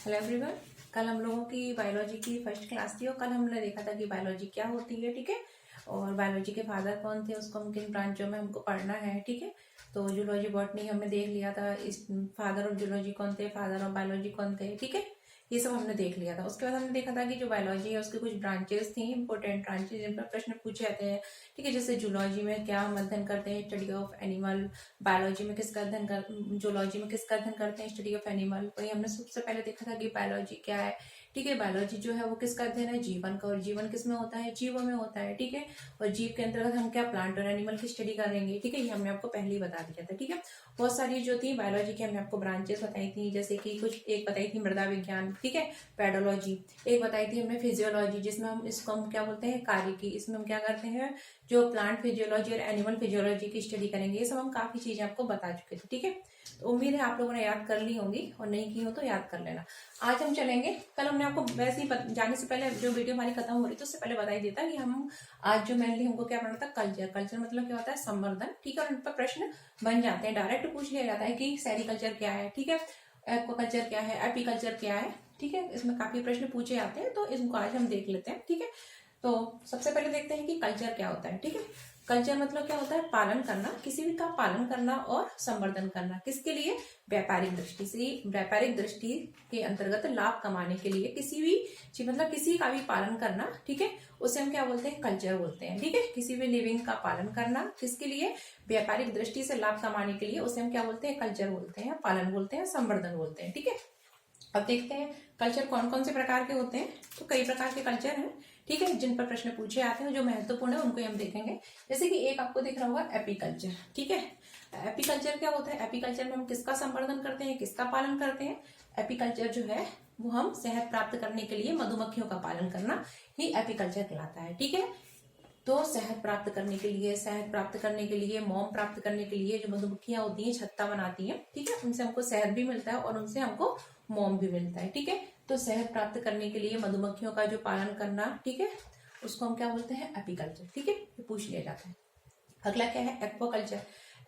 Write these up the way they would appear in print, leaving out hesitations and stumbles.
Hello everyone. कल हम लोगों की बायोलॉजी की फर्स्ट क्लास थी और कल हमने देखा था कि बायोलॉजी क्या होती है। ठीक है। और बायोलॉजी के फादर कौन थे, उसको हम किन ब्रांचों में हमको पढ़ना है। ठीक है। तो जूलॉजी बॉटनी हमने देख लिया था, इस फादर ऑफ जूलॉजी कौन थे, फादर ऑफ बायोलॉजी कौन थे। ठीक है। ये सब हमने देख लिया था। उसके बाद हमने देखा था कि जो बायोलॉजी है उसकी कुछ ब्रांचेस थी, इंपॉर्टेंट ब्रांचेस जिन पर प्रश्न पूछे जाते हैं। ठीक है। जैसे जूलॉजी में क्या हम अध्ययन करते हैं, स्टडी ऑफ एनिमल। बायोलॉजी में किसका अध्ययन कर, जूलॉजी में किसका अध्ययन करते हैं, स्टडी ऑफ एनिमल। वही हमने सबसे पहले देखा था कि बायोलॉजी क्या है। ठीक है। बायोलॉजी जो है वो किसका अध्ययन है, जीवन का। और जीवन किसमें होता है, जीवों में होता है। ठीक है। और जीव के अंतर्गत हम क्या प्लांट और एनिमल की स्टडी करेंगे। ठीक है। ये हमने आपको पहले ही बता दिया था। ठीक है। बहुत सारी जो थी बायोलॉजी की हमने आपको ब्रांचेस बताई थी, जैसे कि कुछ एक बताई थी मृदा विज्ञान। ठीक है। पेडोलॉजी। एक बताई थी हमने फिजियोलॉजी, जिसमें हम इसको हम क्या बोलते हैं, कार्य की। इसमें हम क्या करते हैं, जो प्लांट फिजियोलॉजी और एनिमल फिजियोलॉजी की स्टडी करेंगे। ये सब हम काफी चीजें आपको बता चुके थे। ठीक है। तो उम्मीद है आप लोगों ने याद कर ली होंगी, और नहीं की हो तो याद कर लेना। आज हम चलेंगे, कल हमने आपको वैसे ही जाने से पहले जो वीडियो हमारी खत्म हो रही थी उससे पहले बता ही देता कि हम आज जो मेनली हमको क्या पढ़ना था, कल्चर। कल्चर मतलब क्या होता है, संवर्धन। ठीक है। और इन पर प्रश्न बन जाते हैं, डायरेक्ट पूछ लिया जाता है कि सेरिकल्चर क्या है। ठीक है। एक्वाकल्चर क्या है, एपीकल्चर क्या है। ठीक है। इसमें काफी प्रश्न पूछे जाते हैं, तो इसको आज हम देख लेते हैं। ठीक है। तो सबसे पहले देखते हैं कि कल्चर क्या होता है। ठीक है। कल्चर मतलब क्या होता है, पालन करना, किसी भी का पालन करना और संवर्धन करना। किसके लिए, व्यापारिक दृष्टि से। व्यापारिक दृष्टि के अंतर्गत लाभ कमाने के लिए किसी भी चीज, मतलब किसी का भी पालन करना। ठीक है। उसे हम क्या बोलते हैं, कल्चर बोलते हैं। ठीक है। किसी भी लिविंग का पालन करना, किसके लिए, व्यापारिक दृष्टि से लाभ कमाने के लिए, उसे हम क्या बोलते हैं, कल्चर बोलते हैं, पालन बोलते हैं, संवर्धन बोलते हैं। ठीक है। अब देखते हैं कल्चर कौन कौन से प्रकार के होते हैं। तो कई प्रकार के कल्चर हैं। ठीक है। जिन पर प्रश्न पूछे आते हैं, जो महत्वपूर्ण है उनको हम देखेंगे। जैसे कि एक आपको दिख रहा होगा एपीकल्चर। ठीक है। एपीकल्चर क्या होता है, एपीकल्चर में हम किसका संवर्धन करते हैं, किसका पालन करते हैं। एपीकल्चर जो है वो हम शहद प्राप्त करने के लिए मधुमक्खियों का पालन करना ही एपीकल्चर कहलाता है। ठीक है। तो शहद प्राप्त करने के लिए, शहद प्राप्त करने के लिए, मोम प्राप्त करने के लिए, जो मधुमक्खियां होती हैं छत्ता बनाती हैं। ठीक है। उनसे हमको शहद भी मिलता है और उनसे हमको मोम भी मिलता है। ठीक है। तो शहद प्राप्त करने के लिए मधुमक्खियों का जो पालन करना, ठीक है, उसको हम क्या बोलते हैं, एपीकल्चर। ठीक है। ये पूछ लिया जाता है। अगला क्या है, एक्वाकल्चर।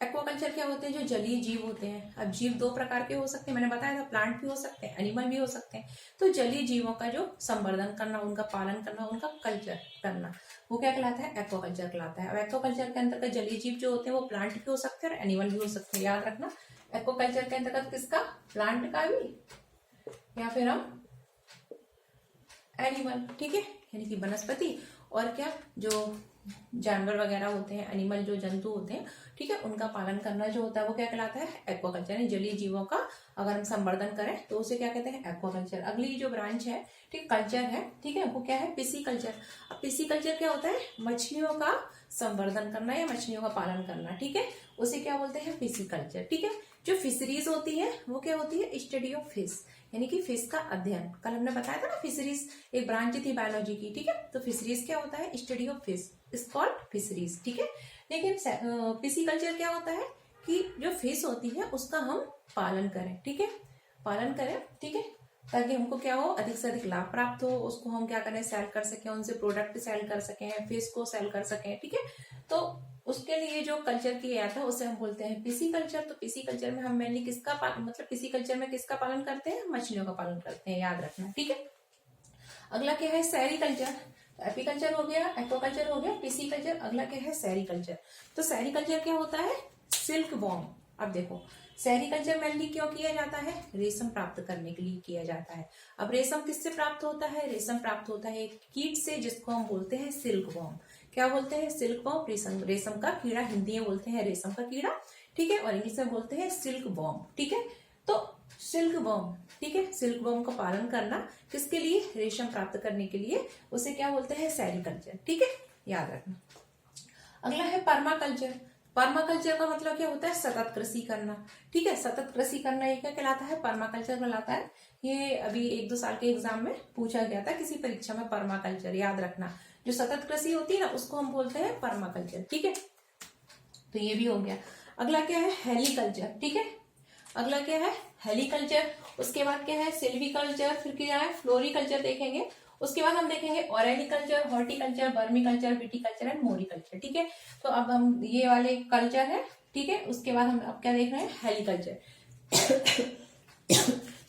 एक्वाकल्चर क्या होते हैं, जो जलीय जीव होते हैं। अब जीव दो प्रकार के हो सकते हैं, मैंने बताया था, प्लांट भी हो सकते हैं, एनिमल भी हो सकते हैं। तो जलीय जीवों का जो संवर्धन करना, उनका पालन करना, उनका कल्चर करना, वो क्या कहलाता है, एक्वाकल्चर कहलाता है। अब एक्वाकल्चर के अंतर्गत जलीय जीव जो होते हैं वो प्लांट भी हो सकते हैं और एनिमल भी हो सकते हैं। याद रखना, एक्वाकल्चर के अंतर्गत किसका, प्लांट का भी, या फिर हम एनिमल। ठीक है। यानी कि वनस्पति, और क्या जो जानवर वगैरह होते हैं, एनिमल जो जंतु होते हैं, ठीक है, उनका पालन करना जो होता है वो क्या कहलाता है, एक्वाकल्चर। यानी जलीय जीवों का अगर हम संवर्धन करें तो उसे क्या कहते हैं, एक्वाकल्चर। अगली जो ब्रांच है, ठीक, कल्चर है। ठीक है। वो क्या है, पिसीकल्चर। अब पिसीकल्चर क्या होता है, मछलियों का संवर्धन करना या मछलियों का पालन करना। ठीक है। उसे क्या बोलते हैं, पिसीकल्चर। ठीक है। जो फिशरीज होती है वो क्या होती है, स्टडी ऑफ फिश, यानी कि फिश का अध्ययन। कल हमने बताया था ना, फिशरीज एक ब्रांच थी बायोलॉजी की। ठीक है। तो फिशरीज क्या होता है, study of fish, is called fisheries. ठीक है। लेकिन पिसीकल्चर क्या होता है कि जो फिश होती है उसका हम पालन करें। ठीक है। पालन करें। ठीक है। ताकि हमको क्या हो, अधिक से अधिक लाभ प्राप्त हो, उसको हम क्या करें, सेल कर सकें, उनसे प्रोडक्ट सेल कर सकें, फिश को सेल कर सकें। ठीक है। तो उसके लिए जो कल्चर किया जाता है उसे हम बोलते हैं पिसीकल्चर। तो पिसीकल्चर में हम मेनली किसका मतलब पिसीकल्चर में किसका पालन करते हैं, मछलियों का पालन करते हैं। याद रखना। ठीक है। अगला क्या है, सेरीकल्चर। एपीकल्चर हो गया, एक्वाकल्चर हो गया, पिसीकल्चर। अगला क्या है, सेरीकल्चर। तो सेरीकल्चर क्या होता है, सिल्क वॉर्म। अब देखो, सेरीकल्चर मेनली क्यों किया जाता है, रेशम प्राप्त करने के लिए किया जाता है। अब रेशम किससे प्राप्त होता है, रेशम प्राप्त होता है एक कीट से, जिसको हम बोलते हैं सिल्क वॉर्म। क्या बोलते हैं, सिल्क वॉर्म, रेशम, रेशम का कीड़ा। हिंदी में बोलते हैं रेशम का कीड़ा। ठीक है। और इंग्लिश में बोलते हैं सिल्क वॉर्म। ठीक है। तो सिल्क वॉर्म, ठीक है, सिल्क वॉर्म का पालन करना किसके लिए, रेशम प्राप्त करने के लिए, उसे क्या बोलते हैं, सेरीकल्चर। ठीक है। याद रखना। अगला है पर्माकल्चर। पर्माकल्चर का मतलब क्या होता है, सतत कृषि करना। ठीक है। सतत कृषि करना ये क्या कहलाता है, पर्माकल्चर कहलाता है। ये अभी 1-2 साल के एग्जाम में पूछा गया था किसी परीक्षा में, पर्माकल्चर। याद रखना, जो सतत कृषि होती है ना उसको हम बोलते हैं पर्माकल्चर। ठीक है। तो ये भी हो गया। अगला क्या है, हेलीकल्चर। ठीक है। अगला क्या है, हेलीकल्चर। उसके बाद क्या है, सिल्वीकल्चर। फिर क्या है, फ्लोरिकल्चर देखेंगे। उसके बाद हम देखेंगे ऑरेनिकल्चर, हॉर्टिकल्चर, वर्मिकल्चर, विटिकल्चर एंड मोरिकल्चर। ठीक है। तो अब हम ये वाले कल्चर है। ठीक है। उसके बाद हम अब क्या देख रहे हैं, हेलीकल्चर।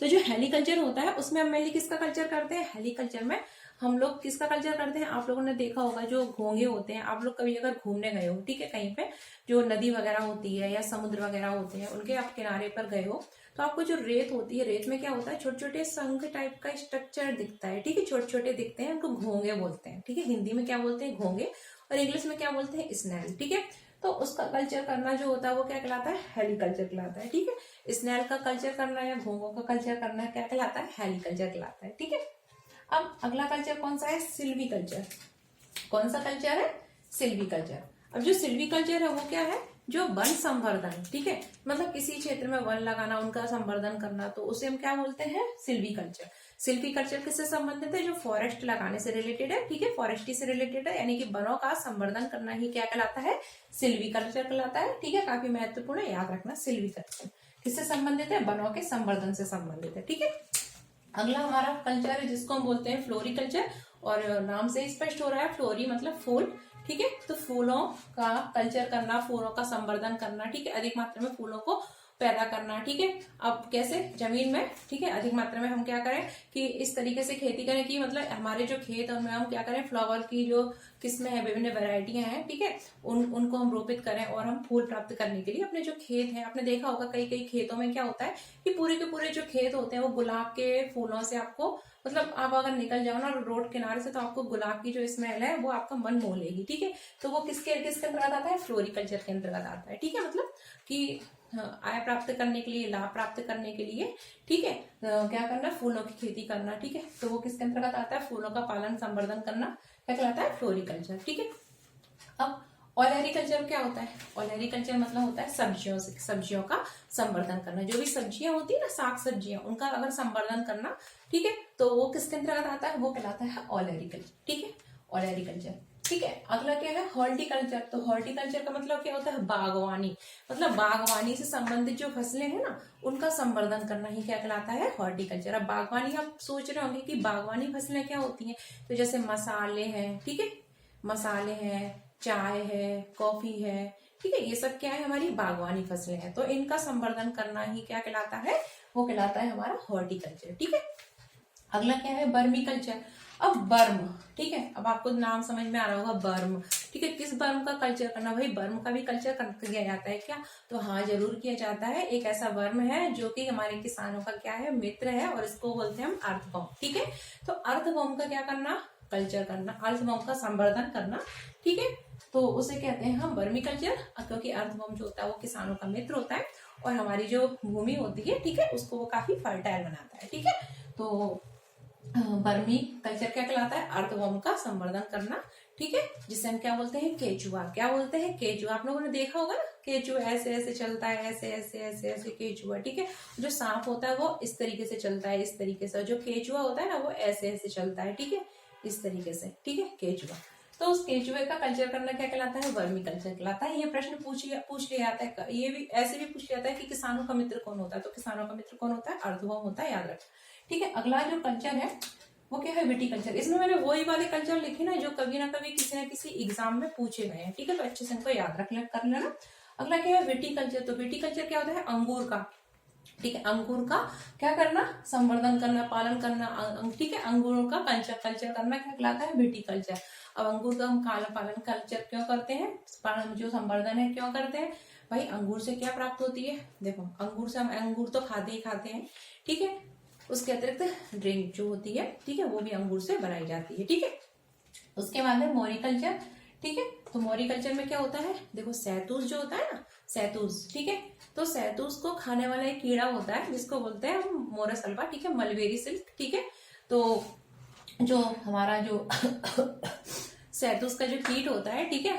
तो जो हेलीकल्चर होता है उसमें हम मेनली किसका कल्चर करते हैं? हेलीकल्चर में हम लोग किसका कल्चर करते हैं? आप लोगों ने देखा होगा जो घोंगे होते हैं, आप लोग कभी अगर घूमने गए हो, ठीक है, कहीं पे जो नदी वगैरह होती है या समुद्र वगैरह होते हैं, उनके आप किनारे पर गए हो तो आपको जो रेत होती है, रेत में क्या होता है, छोटे छोटे शंख टाइप का स्ट्रक्चर दिखता है, ठीक है, छोटे छोटे दिखते हैं, उनको घोंगे बोलते हैं, ठीक है। हिंदी में क्या बोलते हैं? घोंगे। और इंग्लिश में क्या बोलते हैं? स्नेल, ठीक है। तो उसका कल्चर करना जो होता है वो क्या कहलाता है? हेलीकल्चर कहलाता है, ठीक है। स्नेल का कल्चर करना या घोंगों का कल्चर करना क्या कहलाता है? हेलीकल्चर कहलाता है, ठीक है। अब अगला कल्चर कौन सा है? सिल्वी कल्चर। कौन सा कल्चर है? सिल्वी कल्चर। अब जो सिल्वी कल्चर है वो क्या है? जो वन संवर्धन, ठीक है, मतलब किसी क्षेत्र में वन लगाना, उनका संवर्धन करना, तो उसे हम क्या बोलते हैं? सिल्वी कल्चर। सिल्वी कल्चर किससे संबंधित है? जो फॉरेस्ट लगाने से रिलेटेड है, ठीक है, फॉरेस्ट्री से रिलेटेड है, यानी कि वनों का संवर्धन करना ही क्या कहलाता है? सिल्वी कल्चर कहलाता है, ठीक है। काफी महत्वपूर्ण है, याद रखना। सिल्वी कल्चर किससे संबंधित है? वनों के संवर्धन से संबंधित है, ठीक है। अगला हमारा कल्चर है जिसको हम बोलते हैं फ्लोरिकल्चर, और नाम से ही स्पष्ट हो रहा है, फ्लोरी मतलब फूल, ठीक है। तो फूलों का कल्चर करना, फूलों का संवर्धन करना, ठीक है, अधिक मात्रा में फूलों को पैदा करना, ठीक है। अब कैसे? जमीन में, ठीक है, अधिक मात्रा में हम क्या करें कि इस तरीके से खेती करें कि मतलब हमारे जो खेत है उनमें हम क्या करें, फ्लावर की जो किस्में हैं, विभिन्न वैरायटियां हैं, ठीक है, उनको हम रोपित करें और हम फूल प्राप्त करने के लिए अपने जो खेत हैं, आपने देखा होगा कई कई खेतों में क्या होता है कि पूरे के पूरे जो खेत होते हैं वो गुलाब के फूलों से आपको, मतलब आप अगर निकल जाओ ना रोड किनारे से तो आपको गुलाब की जो स्मेल है वो आपका मन मोह लेगी, ठीक है। तो वो किसके अंतर्गत आता है? फ्लोरिकल्चर के अंतर्गत आता है, ठीक है। मतलब कि आय प्राप्त करने के लिए, लाभ प्राप्त करने के लिए, ठीक है, क्या करना? फूलों की खेती करना, ठीक है। तो वो किसके अंतर्गत आता है? फूलों का पालन संवर्धन करना क्या कहलाता है? फ्लोरिकल्चर, ठीक है। अब ऑलरिकल्चर क्या होता है? ऑलरिकल्चर मतलब होता है सब्जियों का संवर्धन करना। जो भी सब्जियां होती है ना, साग सब्जियां, उनका अगर संवर्धन करना, ठीक है, तो वो किसके अंतर्गत आता है? वो कहलाता है ऑलरिकल्चर, ठीक है, ऑलरिकल्चर, ठीक है। अगला क्या है? हॉर्टिकल्चर। तो हॉर्टिकल्चर का मतलब क्या होता है? बागवानी। मतलब बागवानी से संबंधित जो फसलें हैं ना, उनका संवर्धन करना ही क्या कहलाता है? हॉर्टिकल्चर। अब बागवानी, आप सोच रहे होंगे कि बागवानी फसलें क्या होती हैं, तो जैसे मसाले हैं, ठीक है, मसाले हैं, चाय है, कॉफी है, ठीक है, ये सब क्या है? हमारी बागवानी फसलें हैं। तो इनका संवर्धन करना ही क्या कहलाता है? वो कहलाता है हमारा हॉर्टिकल्चर, ठीक है। अगला क्या है? बर्मी कल्चर। अब बर्म, ठीक है, अब आपको नाम समझ में आ रहा होगा, बर्म, ठीक है। किस बर्म का कल्चर करना? भाई बर्म का भी कल्चर किया जाता है क्या? तो हाँ, जरूर किया जाता है। एक ऐसा वर्म है जो कि हमारे किसानों का क्या है? मित्र है, और इसको बोलते हैं हम अर्थवॉर्म, ठीक है। तो अर्थवॉर्म का क्या करना? कल्चर करना, अर्थवॉर्म का संवर्धन करना, ठीक है। तो उसे कहते हैं हम वर्मी कल्चर, क्योंकि अर्थवॉर्म जो होता है वो किसानों का मित्र होता है और हमारी जो भूमि होती है, ठीक है, उसको वो काफी फर्टाइल बनाता है, ठीक है। तो बर्मी कल्चर क्या कहलाता है? अर्थवॉर्म का संवर्धन करना, ठीक है, जिसे हम क्या बोलते हैं? केचुआ। क्या बोलते हैं? केचुआ। आप लोगों ने देखा होगा ना, केचुआ ऐसे ऐसे चलता है, ऐसे ऐसे ऐसे ऐसे केचुआ, ठीक है। जो सांप होता है वो इस तरीके से चलता है, इस तरीके से। जो केचुआ होता है ना, वो ऐसे ऐसे चलता है, ठीक है, इस तरीके से, ठीक है, केचुआ। तो उस केचुए का कल्चर करना क्या कहलाता है? वर्मी कल्चर कहलाता है। ये प्रश्न पूछ लिया जाता है, ये भी ऐसे भी पूछ लिया जाता है कि किसानों का मित्र कौन होता है? तो किसानों का मित्र कौन होता है? अर्थवॉर्म होता है, याद रखें, ठीक है। अगला जो कल्चर है वो क्या है? विटीकल्चर। इसमें मैंने वही वाले कल्चर लिखे ना जो कभी ना कभी किसी ना किसी एग्जाम में पूछे गए हैं, ठीक है, तो अच्छे से इनको याद कर लेना। अगला क्या है? विटीकल्चर। तो विटीकल्चर क्या होता है? अंगूर का, ठीक है, अंगूर का क्या करना? संवर्धन करना, पालन करना, ठीक है, अंगूरों का कल्चर करना क्या कहलाता है? विटीकल्चर। अब अंगूर का हम पालन कल्चर क्यों करते हैं? जो संवर्धन है क्यों करते हैं? भाई अंगूर से क्या प्राप्त होती है? देखो, अंगूर से हम अंगूर तो खाते ही खाते हैं, ठीक है, उसके अतिरिक्त ड्रिंक जो होती है, ठीक है, वो भी अंगूर से बनाई जाती है, ठीक है। उसके बाद है मोरिकल्चर, ठीक है। तो मोरिकल्चर में क्या होता है? देखो, शहतूश जो होता है ना, शहतूश, ठीक है, तो शहतूश को खाने वाला एक कीड़ा होता है जिसको बोलते हैं हम मोरस अल्वा, ठीक है, मलबेरी सिल्क, ठीक है। तो जो हमारा जो शहतूश का जो कीट होता है, ठीक है,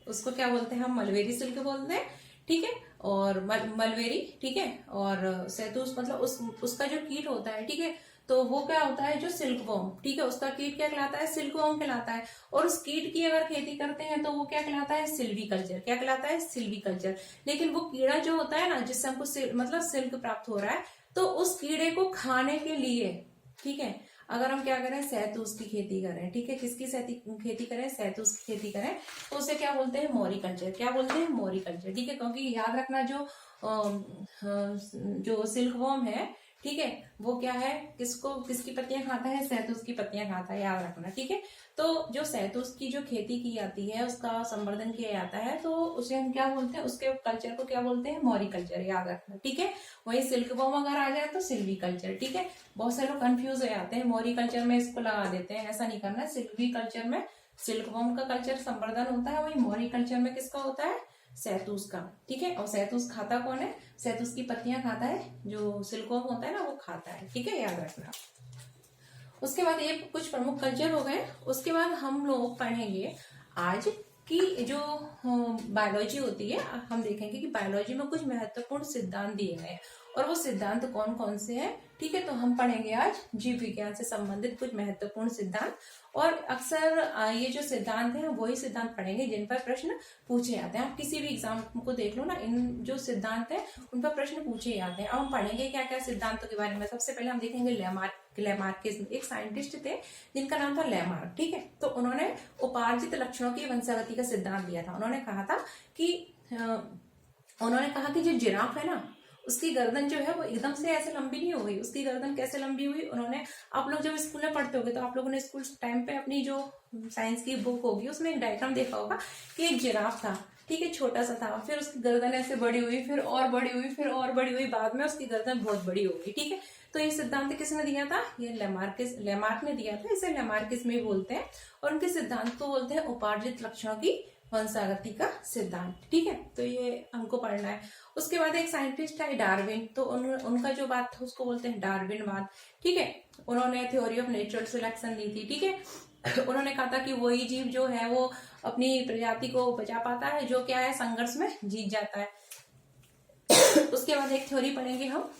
उसको क्या बोलते हैं? हम मलबेरी सिल्क बोलते हैं, ठीक है। और मलबेरी, ठीक है, और शहतूश मतलब उसका जो कीट होता है, ठीक है, तो वो क्या होता है? जो सिल्क वॉर्म, ठीक है, उसका कीट क्या कहलाता है? सिल्क वॉर्म कहलाता है। और उस कीट की अगर खेती करते हैं तो वो क्या कहलाता है? सिल्वी कल्चर। क्या कहलाता है? सिल्वी कल्चर। लेकिन वो कीड़ा जो होता है ना, जिससे हमको मतलब सिल्क प्राप्त हो रहा है, तो उस कीड़े को खाने के लिए, ठीक है, अगर हम क्या करें? शहतूश की खेती करें, ठीक है, किसकी खेती करें? शहतूश की खेती करें, तो उसे क्या बोलते हैं? मोरिकल्चर। क्या बोलते हैं? मोरिकल्चर, ठीक है, क्योंकि याद रखना जो सिल्क वॉर्म है, ठीक है, वो क्या है, किसकी पत्तियां खाता है, शहतूत की पत्तियां खाता है, याद रखना। ठीक है, तो जो शहतूत की जो खेती की जाती है, उसका संवर्धन किया जाता है, तो उसे हम क्या बोलते हैं, उसके कल्चर को क्या बोलते हैं, मॉरिकल्चर, याद रखना। ठीक है, वही सिल्क वॉर्म अगर आ जाए तो सिल्वी कल्चर। ठीक है, बहुत से लोग कंफ्यूज हो जाते हैं, मॉरिकल्चर में इसको लगा देते हैं, ऐसा नहीं करना। सिल्वी कल्चर में सिल्क वॉर्म का कल्चर संवर्धन होता है, वही मॉरिकल्चर में किसका होता है, शहतूत का। ठीक है, और शहतूत खाता कौन है, शहतूत की पत्तियां खाता है, जो सिल्कवर्म होता है ना वो खाता है। ठीक है, याद रखना। उसके बाद ये कुछ प्रमुख कल्चर हो गए। उसके बाद हम लोग पढ़ेंगे आज की जो बायोलॉजी होती है, हम देखेंगे कि बायोलॉजी में कुछ महत्वपूर्ण सिद्धांत दिए गए हैं और वो सिद्धांत कौन कौन से हैं। ठीक है, तो हम पढ़ेंगे आज जीव विज्ञान से संबंधित कुछ महत्वपूर्ण सिद्धांत, और अक्सर ये जो सिद्धांत है वही सिद्धांत पढ़ेंगे जिन पर प्रश्न पूछे जाते हैं। आप किसी भी एग्जाम को देख लो ना, इन जो सिद्धांत है उन पर प्रश्न पूछे जाते हैं। अब हम पढ़ेंगे क्या क्या सिद्धांतों के बारे में। सबसे पहले हम देखेंगे लैमार्किज्म। एक साइंटिस्ट थे जिनका नाम था लैमार्क। ठीक है, तो उन्होंने उपार्जित लक्षणों की वंशागति का सिद्धांत दिया था। उन्होंने कहा कि जो जिराफ है ना, उसकी गर्दन जो है वो एकदम से ऐसे लंबी नहीं हो गई। उसकी गर्दन कैसे लंबी हुई, उन्होंने, आप लोग जब स्कूल में पढ़ते होगे तो आप लोगों ने स्कूल टाइम पे अपनी जो साइंस की बुक होगी उसमें एक डायग्राम देखा होगा कि एक जिराफ था। ठीक है, छोटा सा था, फिर उसकी गर्दन ऐसे बड़ी हुई, फिर और बड़ी हुई, फिर और बड़ी हुई, बाद में उसकी गर्दन बहुत बड़ी हो गई। ठीक है, तो ये सिद्धांत किसने दिया था, ये लैमार्क ने दिया था। इसे लैमार्किज्म में बोलते हैं, और उनके सिद्धांत को बोलते हैं उपार्जित लक्षणों की वंशागति का सिद्धांत। ठीक है, तो ये हमको पढ़ना है। उसके बाद एक साइंटिस्ट है डार्विन, तो उनका जो बात था उसको बोलते हैं डार्विनवाद। ठीक है, उन्होंने थ्योरी ऑफ नेचुरल सिलेक्शन दी थी। ठीक है, उन्होंने कहा था कि वही जीव जो है वो अपनी प्रजाति को बचा पाता है जो क्या है, संघर्ष में जीत जाता है। उसके बाद एक थ्योरी पढ़ेंगे हम,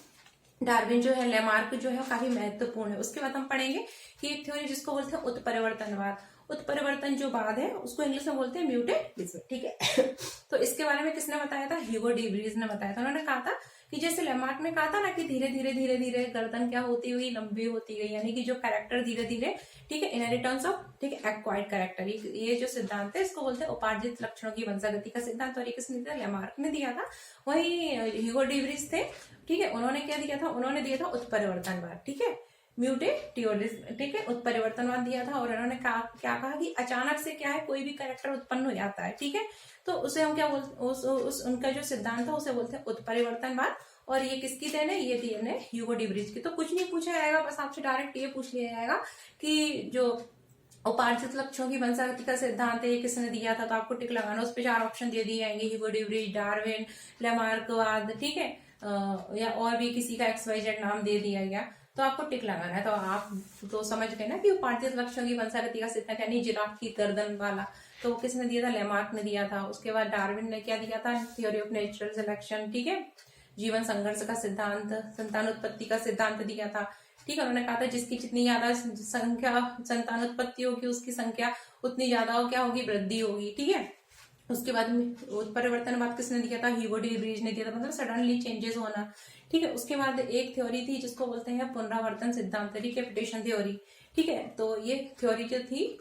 डार्विन जो है, लैमार्क जो है काफी महत्वपूर्ण है। उसके बाद हम पढ़ेंगे कि एक थ्योरी जिसको बोलते हैं उत्परिवर्तनवाद। उत्परिवर्तन जो बाद है उसको इंग्लिश में बोलते हैं म्यूटेलिज्म। ठीक है, तो इसके बारे में किसने बताया था, ह्यूगो डी व्रीज ने बताया था। उन्होंने कहा था कि जैसे लैमार्क ने कहा था ना कि धीरे धीरे गर्दन क्या होती हुई लंबी होती गई, यानी कि जो कैरेक्टर धीरे धीरे, ठीक है, इनहेरिटेंस ऑफ, ठीक है, एक्वायर्ड कैरेक्टर, ये जो सिद्धांत है इसको बोलते हैं उपार्जित लक्षणों की वंशागति का सिद्धांत। और ये किसने दिया, लैमार्क ने दिया था। वही ह्यूगो डी व्रीज थे। ठीक है, उन्होंने क्या दिया था, उन्होंने दिया था उत्परिवर्तनवाद। ठीक है, म्यूटेटियोरिज्म। ठीक है, उत्परिवर्तनवाद दिया था। और उन्होंने क्या कहा कि अचानक से क्या है, कोई भी कैरेक्टर उत्पन्न हो जाता है। ठीक है, तो उसे हम क्या बोलते, उनका जो सिद्धांत था उसे बोलते हैं उत्परिवर्तनवाद। और ये किसकी देन है, ये देन है ह्यूगो डी व्रीज की। तो कुछ नहीं पूछा जाएगा, बस आपसे डायरेक्ट ये पूछ लिया जाएगा कि जो उपार्जित लक्षणों की वंशागति का सिद्धांत है ये किसने दिया था, तो आपको टिक लगाना। उस पर 4 ऑप्शन दे दिए जाएंगे, ह्यूगो डी व्रीज, डार्विन, लैमार्कवाद। ठीक है, या और भी किसी का XYZ नाम दे दिया गया, तो आपको टिक लगाना है। तो आप तो समझ गए ना कि उपार्जित लक्षणों की वंशागति का सिद्धांत यानी जिराफ की गर्दन वाला, तो वो किसने दिया था, लैमार्क ने दिया था। उसके बाद डार्विन ने क्या दिया था, थ्योरी ऑफ नेचुरल सिलेक्शन। ठीक है, जीवन संघर्ष का सिद्धांत, संतान उत्पत्ति का सिद्धांत दिया था। ठीक है, उन्होंने कहा था जिसकी जितनी ज्यादा संख्या संतान उत्पत्ति होगी उसकी संख्या उतनी ज्यादा क्या होगी, वृद्धि होगी। ठीक है, उसके बाद उत्परिवर्तनवाद किसने दिया था, ह्यूगो डी व्रीज ने दिया था, मतलब सडनली चेंजेस होना। ठीक है, उसके बाद एक थ्योरी थी जिसको बोलते हैं पुनरावर्तन सिद्धांत, रिकैपिटेशन थ्योरी। ठीक है, तो ये थ्योरी जो थी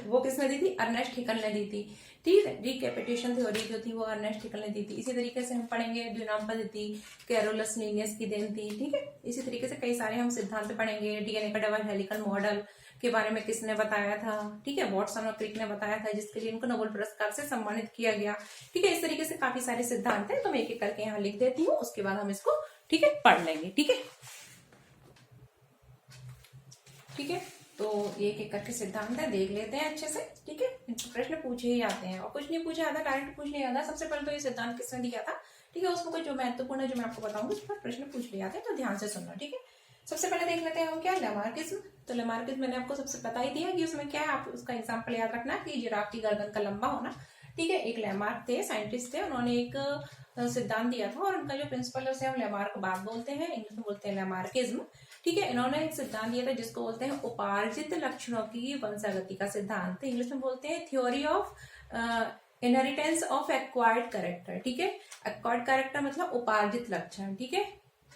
वो किसने दी थी, अर्नेस्ट हैकेल ने दी थी। ठीक है, रिकैपिटेशन थ्योरी जो थी वो अर्नेस्ट हैकेल ने दी थी। इसी तरीके से हम पढ़ेंगे ड्यूनाम पद्धति, कैरोलस लीनियस की देन थी। ठीक है, इसी तरीके से कई सारे हम सिद्धांत पढ़ेंगे। डीएनए का डबल हेलिकल मॉडल के बारे में किसने बताया था, ठीक है, वॉटसन और क्रिक ने बताया था, जिसके लिए इनको नोबेल पुरस्कार से सम्मानित किया गया। ठीक है, इस तरीके से काफी सारे सिद्धांत हैं, तो मैं एक एक करके यहाँ लिख देती हूँ, उसके बाद हम इसको ठीक है पढ़ लेंगे। ठीक है, ठीक है, तो एक एक करके सिद्धांत है, देख लेते हैं अच्छे से। ठीक है, प्रश्न पूछे ही आते हैं और कुछ नहीं पूछा जाता, डायरेक्ट पूछ नहीं आता। सबसे पहले तो ये सिद्धांत किसने दिया था, ठीक है, उसमें कुछ जो महत्वपूर्ण है जो मैं आपको बताऊंगी उस पर प्रश्न पूछ लिए जाते हैं, तो ध्यान से सुनना। ठीक है, सबसे पहले देख लेते हैं हम क्या, लैमार्किज्म। तो लैमार्किज्म मैंने आपको सबसे बता ही दिया कि उसमें क्या है, आप उसका एग्जाम्पल याद रखना कि जिराफ की गर्दन का लंबा होना। ठीक है, एक लैमार्क थे, साइंटिस्ट थे, उन्होंने एक सिद्धांत दिया था और उनका जो प्रिंसिपल है उसे हम लैमार्कवाद बोलते हैं, इंग्लिश में बोलते हैं लैमार्किज्म। ठीक है, इन्होंने एक सिद्धांत दिया था जिसको बोलते हैं उपार्जित लक्षणों की वंशागति का सिद्धांत, इंग्लिश में बोलते हैं theory of inheritance of acquired character. ठीक है, एक्वायर्ड कैरेक्टर मतलब उपार्जित लक्षण। ठीक है,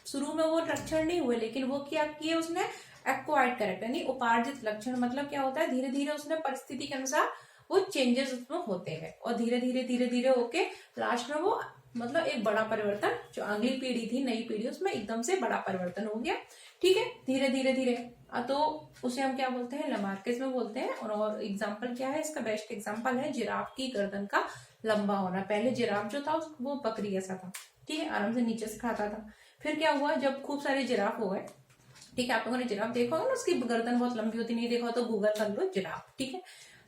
शुरू में वो लक्षण नहीं हुए लेकिन वो क्या किए उसने, एक्वायर्ड कैरेक्टर यानी उपार्जित लक्षण। मतलब क्या होता है, धीरे धीरे उसने परिस्थिति के अनुसार वो चेंजेस उसमें होते हैं और धीरे धीरे होके लास्ट में वो मतलब एक बड़ा परिवर्तन, जो अगली पीढ़ी थी, नई पीढ़ी, उसमें एकदम से बड़ा परिवर्तन हो गया। ठीक है, धीरे धीरे धीरे। तो उसे हम क्या बोलते हैं, लमार्किस में बोलते हैं। और एग्जाम्पल क्या है इसका, बेस्ट एग्जाम्पल है जिराफ की गर्दन का लंबा होना। पहले जिराफ जो था वो बकरी जैसा था, ठीक है, आराम से नीचे से खाता था। फिर क्या हुआ, जब खूब सारे जिराफ हो गए, ठीक है, आप लोगों ने जिराफ देखा होगा ना, उसकी गर्दन बहुत लंबी होती, नहीं देखा हो तो गूगल कर लो जिराफ। ठीक है,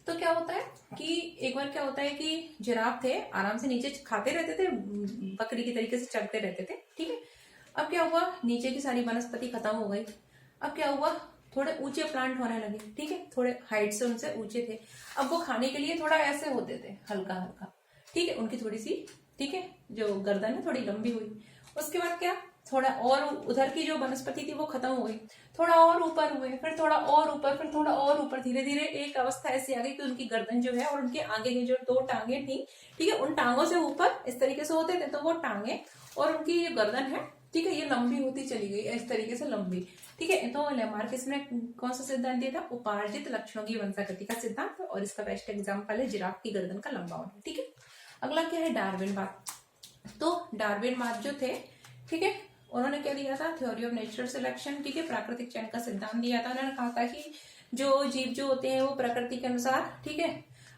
तो क्या होता है कि एक बार क्या होता है कि जिराफ थे, आराम से नीचे खाते रहते थे, बकरी की तरीके से चलते रहते थे। ठीक है, अब क्या हुआ, नीचे की सारी वनस्पति खत्म हो गई। अब क्या हुआ, थोड़े ऊंचे प्लांट होने लगे। ठीक है, थोड़े हाइट से उनसे ऊंचे थे। अब वो खाने के लिए थोड़ा ऐसे होते थे, हल्का हल्का। ठीक है, उनकी थोड़ी सी, ठीक है, जो गर्दन है थोड़ी लंबी हुई। उसके बाद क्या, थोड़ा और उधर की जो वनस्पति थी वो खत्म हो गई, थोड़ा और ऊपर हुए, फिर थोड़ा और ऊपर, फिर थोड़ा और ऊपर। धीरे धीरे एक अवस्था ऐसी आ गई कि उनकी गर्दन जो है और उनके आगे की जो 2 टांगे थी, ठीक है, उन टांगों से ऊपर इस तरीके से होते थे, तो वो टांगे और उनकी जो गर्दन है, ठीक है, ये लंबी होती चली गई इस तरीके से लंबी। ठीक है, तो लेमार्किस ने कौन सा सिद्धांत दिया था, उपार्जित लक्षणों की वंशागति का सिद्धांत। और इसका बेस्ट एग्जाम्पल है जिराफ की गर्दन का लंबा होना। ठीक है, अगला क्या है, डार्विनवाद। तो डार्विनवाद जो थे, ठीक है, उन्होंने क्या दिया था, थ्योरी ऑफ नेचुरल सिलेक्शन। ठीक है, प्राकृतिक चयन का सिद्धांत दिया था। उन्होंने कहा था कि जो जीव जो होते हैं वो प्रकृति के अनुसार, ठीक है,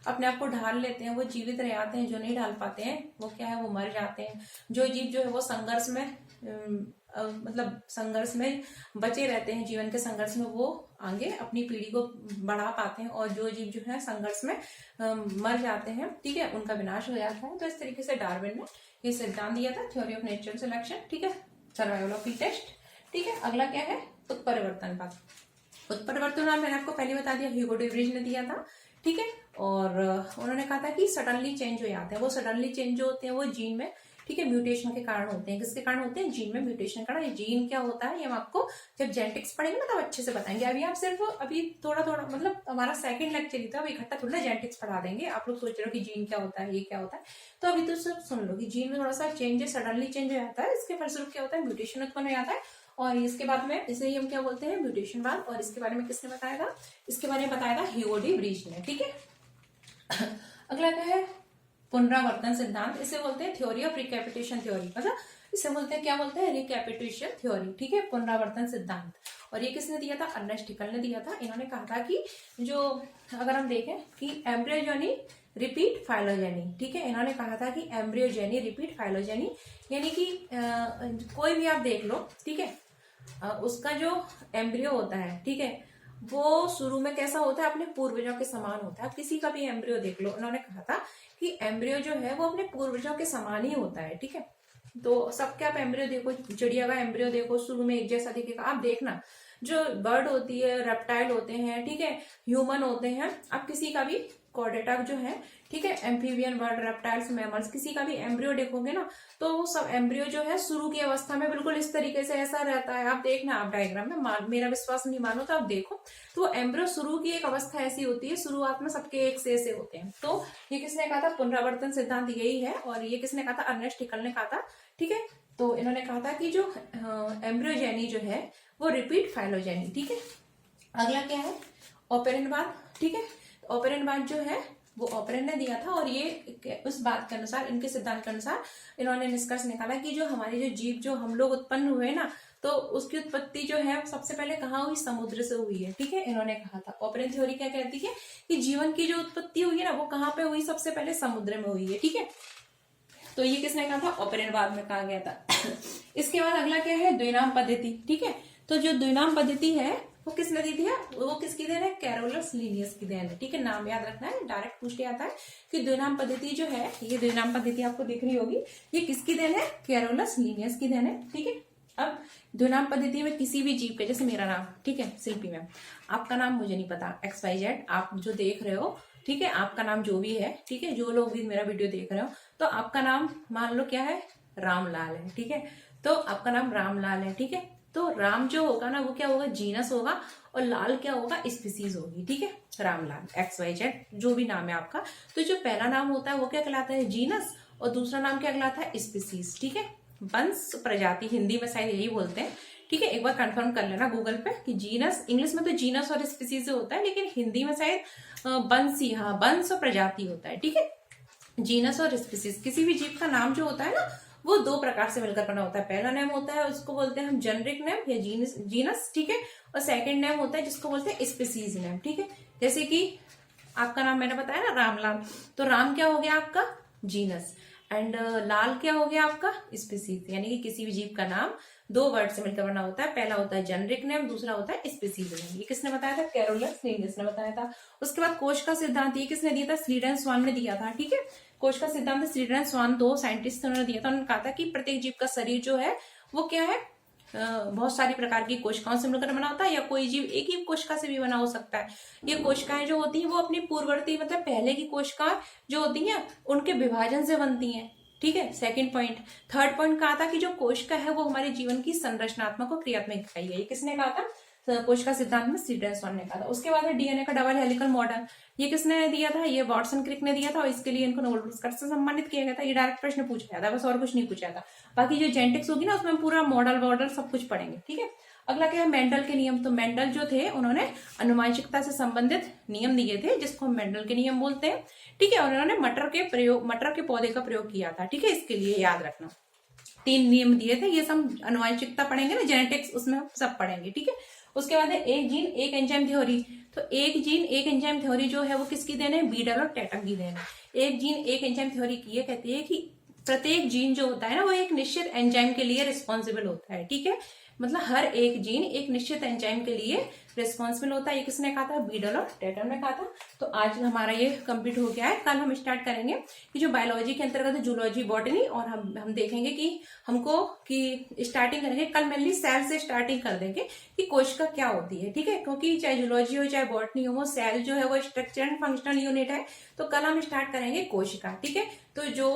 अपने आप को ढाल लेते हैं, वो जीवित रह जाते हैं। जो नहीं ढाल पाते हैं वो क्या है, वो मर जाते हैं। जो जीव जो है वो संघर्ष में मतलब संघर्ष में बचे रहते हैं, जीवन के संघर्ष में वो आगे अपनी पीढ़ी को बढ़ा पाते हैं। और जो जीव जो है संघर्ष में मर जाते हैं, ठीक है, उनका विनाश हो जाता है। तो इस तरीके से डार्विन ने ये सिद्धांत दिया था, थ्योरी ऑफ नेचुरल सिलेक्शन। ठीक है, सर्वाइवल ऑफ फिटेस्ट। ठीक है, अगला क्या है, उत्परिवर्तनवाद। उत्परिवर्तनवाद मैंने आपको पहले बता दिया, ह्यूगो डे व्रिज ने दिया था। ठीक है, और उन्होंने कहा था कि सडनली चेंज हो जाते हैं। वो सडनली चेंज जो होते हैं वो जीन में, ठीक है, म्यूटेशन के कारण होते हैं। किसके कारण होते हैं, जीन में म्यूटेशन के कारण। ये जीन क्या होता है ये हम आपको जब जेनेटिक्स पढ़ेंगे ना तब अच्छे से बताएंगे। अभी आप सिर्फ अभी थोड़ा थोड़ा, मतलब हमारा सेकंड लेक्चर ही था, अब इकट्ठा थोड़ा जेनेटिक्स पढ़ा देंगे। आप लोग सोच रहे हो कि जीन क्या होता है, ये क्या होता है, तो अभी तो सिर्फ सुन लो कि जीन में थोड़ा सा चेंजेस, सडनली चेंज हो जाता है, इसके फलस्वरूप क्या होता है, म्यूटेशन उत्पन्न हो जाता है। और इसके बाद में इसे ही हम क्या बोलते हैं, म्यूटेशनवाद। और इसके बारे में किसने बताया था, इसके बारे में बताया था ह्यूगो डे व्रिज ने। ठीक है, अगला क्या है, पुनरावर्तन सिद्धांत। इसे बोलते हैं थ्योरी ऑफ रिकैपिटेशन थ्योरी, मतलब इसे बोलते हैं, क्या बोलते हैं, रिकैपिटेशन थ्योरी। ठीक है, पुनरावर्तन सिद्धांत। और ये किसने दिया था, अर्नेस्ट हैकेल ने दिया था। इन्होंने कहा था कि जो अगर हम देखें कि एम्ब्रियोजेनी रिपीट फाइलोजेनी, ठीक है, इन्होंने कहा था कि एम्ब्रियोजेनी रिपीट फाइलोजेनी, यानी कि कोई भी आप देख लो, ठीक है, उसका जो एम्ब्रियो होता है, ठीक है, वो शुरू में कैसा होता है, अपने पूर्वजों के समान होता है। आप किसी का भी एम्ब्रियो देख लो, उन्होंने कहा था कि एम्ब्रियो जो है वो अपने पूर्वजों के समान ही होता है। ठीक है, तो सबके आप एम्ब्रियो देखो, चिड़िया का एम्ब्रियो देखो, शुरू में एक जैसा दिखेगा। आप देखना, जो बर्ड होती है, रेप्टाइल होते हैं, ठीक है, ह्यूमन होते हैं, आप किसी का भी कॉर्डेटा जो है, ठीक है, एम्फीबियन बर्ड, रेप्टाइल्स, मैमल्स, किसी का भी एम्ब्रियो देखोगे ना तो वो सब एम्ब्रियो जो है शुरू की अवस्था में बिल्कुल इस तरीके से ऐसा रहता है। आप देखना, आप डायग्राम में, मेरा विश्वास नहीं मानो तो आप देखो, तो एम्ब्रियो शुरू की एक अवस्था ऐसी होती है, शुरुआत में सबके एक से ऐसे होते हैं। तो ये किसने कहा था, पुनरावर्तन सिद्धांत यही है। और ये किसने कहा था, अर्नेस्ट हैकेल ने कहा था। ठीक है, तो इन्होंने कहा था कि जो एम्ब्रियोजेनी जो है वो रिपीट फाइलोजेनी। ठीक है, अगला क्या है, ऑपेरेंटवाद। ठीक है, ऑपेरेंटवाद जो है वो ऑपरेंट ने दिया था। और ये उस बात के अनुसार, इनके सिद्धांत के अनुसार इन्होंने निष्कर्ष निकाला कि जो हमारे जो जीव जो हम लोग उत्पन्न हुए ना, तो उसकी उत्पत्ति जो है सबसे पहले कहाँ हुई, समुद्र से हुई है। ठीक है, इन्होंने कहा था, ऑपरेंट थ्योरी क्या कहती है कि जीवन की जो उत्पत्ति हुई है ना वो कहाँ पे हुई, सबसे पहले समुद्र में हुई है। ठीक है, तो ये किसने कहा था, ऑपरेंटवाद में कहा गया था। इसके बाद अगला क्या है, द्विनाम पद्धति। ठीक है, तो जो द्विनाम पद्धति है वो किसने दी थी, वो किसकी देन है, कैरोलस लिनियस की देन है। ठीक है, नाम याद रखना है, डायरेक्ट पूछ लिया आता है कि द्विनाम पद्धति जो है, ये द्विनाम पद्धति आपको दिख रही होगी, ये किसकी देन है, कैरोलस लिनियस की देन है। ठीक है, अब द्विनाम पद्धति में किसी भी जीव के, जैसे मेरा नाम, ठीक है, शिल्पी मैम, आपका नाम मुझे नहीं पता, XYZ, आप जो देख रहे हो, ठीक है, आपका नाम जो भी है, ठीक है, जो लोग भी मेरा वीडियो देख रहे हो, तो आपका नाम मान लो क्या है, रामलाल है। ठीक है, तो आपका नाम रामलाल है। ठीक है, तो राम जो होगा ना वो क्या होगा, जीनस होगा, और लाल क्या होगा, स्पीसीज होगी। ठीक है, रामलाल, XYZ जो भी नाम है आपका। तो जो पहला नाम होता है वो क्या कहलाता है, जीनस, और दूसरा नाम क्या कहलाता है, स्पीसीज। ठीक है, वंश, प्रजाति, हिंदी में शायद यही बोलते हैं। ठीक है, एक बार कंफर्म कर लेना गूगल पे कि जीनस, इंग्लिश में तो जीनस और स्पीसीज होता है, लेकिन हिंदी में शायद वंश ही, हाँ, वंश और प्रजाति होता है। ठीक है, जीनस और स्पीसीज, किसी भी जीव का नाम जो होता है ना वो दो प्रकार से मिलकर बना होता है। पहला नेम होता है उसको बोलते हैं हम जेनरिक नेम या जीनस, ठीक है, और सेकंड नेम होता है जिसको बोलते हैं स्पीसीज नेम, ठीक है। जैसे कि आपका नाम मैंने बताया ना रामलाल, तो राम क्या हो गया आपका जीनस, एंड लाल क्या हो गया आपका स्पीसीज। यानी कि किसी भी जीव का नाम दो वर्ड से मिलकर बना होता है, पहला होता है जेनरिक नेम, दूसरा होता है स्पीसीज नेम। ये किसने बताया था? कैरोलस लिनियस ने बताया था। उसके बाद कोश का सिद्धांत ये किसने दिया था? स्वीडन स्वान ने दिया था, ठीक है। कोश का सिद्धांत स्वीडन स्वान, दो साइंटिस्ट उन्होंने दिया था। उन्होंने कहा था कि प्रत्येक जीव का शरीर जो है वो क्या है, बहुत सारी प्रकार की कोशिकाओं से मिलकर बना होता है, या कोई जीव एक ही कोशिका से भी बना हो सकता है। ये कोशिकाएं जो होती हैं वो अपनी पूर्ववर्ती मतलब पहले की कोशिकाएं जो होती हैं उनके विभाजन से बनती हैं, ठीक है। Second point. थर्ड पॉइंट कहा था कि जो कोशिका है वो हमारे जीवन की संरचनात्मक और क्रियात्मक इकाई है। ये किसने कहा था? कोशिका सिद्धांत में स्वीडन स्वान ने कहा था। उसके बाद है डीएनए का डबल हेलिकल मॉडल, ये किसने दिया था? ये वॉटसन क्रिक ने दिया था, और इसके लिए इनको नोबेल पुरस्कार से सम्मानित किया गया था। ये डायरेक्ट प्रश्न पूछा गया था, बस और कुछ नहीं पूछा था। बाकी जो जेनेटिक्स होगी ना उसमें हम पूरा मॉडल सब कुछ पढ़ेंगे, ठीक है। अगला क्या है? मेंडल के नियम। तो मेंडल जो थे उन्होंने अनुवांशिकता से संबंधित नियम दिए थे जिसको हम मेंडल के नियम बोलते हैं, ठीक है। और उन्होंने मटर के पौधे का प्रयोग किया था, ठीक है। इसके लिए याद रखना 3 नियम दिए थे। ये सब अनुवांशिकता पढ़ेंगे ना, जेनेटिक्स, उसमें हम सब पढ़ेंगे, ठीक है। उसके बाद है एक जीन एक एंजाइम थ्योरी। तो एक जीन एक एंजाइम थ्योरी जो है वो किसकी देन है? बीडल और टैटम की देन है। एक जीन एक एंजाइम थ्योरी की ये कहती है कि प्रत्येक जीन जो होता है ना वो एक निश्चित एंजाइम के लिए रिस्पॉन्सिबल होता है, ठीक है। मतलब हर एक जीन एक निश्चित एंजाइम के लिए रिस्पॉन्सिबल होता है। ये किसने कहा था? बीडल और टैटम ने कहा था। तो आज हमारा ये कंप्लीट हो गया है। कल हम स्टार्ट करेंगे कि जो बायोलॉजी के अंतर्गत जूलॉजी बॉटनी, और हम देखेंगे कि हमको कि स्टार्टिंग करेंगे कल मेनली सेल से स्टार्टिंग कर देंगे कि कोशिका क्या होती है, ठीक है। क्योंकि चाहे जूलॉजी हो चाहे बॉटनी हो, वो सेल जो है वो स्ट्रक्चर एंड फंक्शनल यूनिट है। तो कल हम स्टार्ट करेंगे कोशिका, ठीक है। तो जो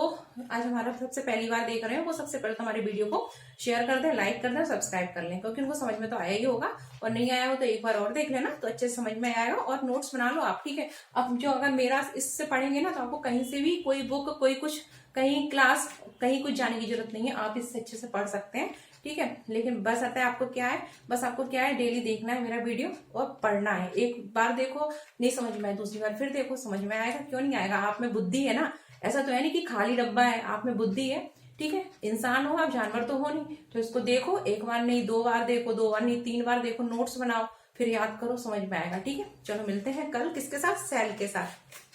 आज हमारा सबसे पहली बार देख रहे हैं वो सबसे पहले तो हमारे वीडियो को शेयर कर दें, लाइक कर दें, सब्सक्राइब कर लें, क्योंकि उनको समझ में तो आया ही होगा, और नहीं आया हो तो एक बार और देख लेना तो अच्छे से समझ में आएगा। और नोट्स बना लो आप, ठीक है। अब जो अगर मेरा इससे पढ़ेंगे ना तो आपको कहीं से भी कोई बुक, कोई कुछ, कहीं क्लास, कहीं कुछ जाने की जरूरत नहीं है, आप इससे अच्छे से पढ़ सकते हैं, ठीक है। लेकिन बस आता है आपको क्या है, बस आपको क्या है, डेली देखना है मेरा वीडियो और पढ़ना है। एक बार देखो नहीं समझ में आए, दूसरी बार फिर देखो, समझ में आएगा। क्यों नहीं आएगा? आप में बुद्धि है ना, ऐसा तो है नहीं कि खाली डब्बा है, आप में बुद्धि है, ठीक है। इंसान हो आप, जानवर तो हो नहीं। तो इसको देखो, एक बार नहीं 2 बार देखो, 2 बार नहीं 3 बार देखो, नोट्स बनाओ, फिर याद करो, समझ में आएगा, ठीक है। चलो मिलते हैं कल किसके साथ? सेल के साथ।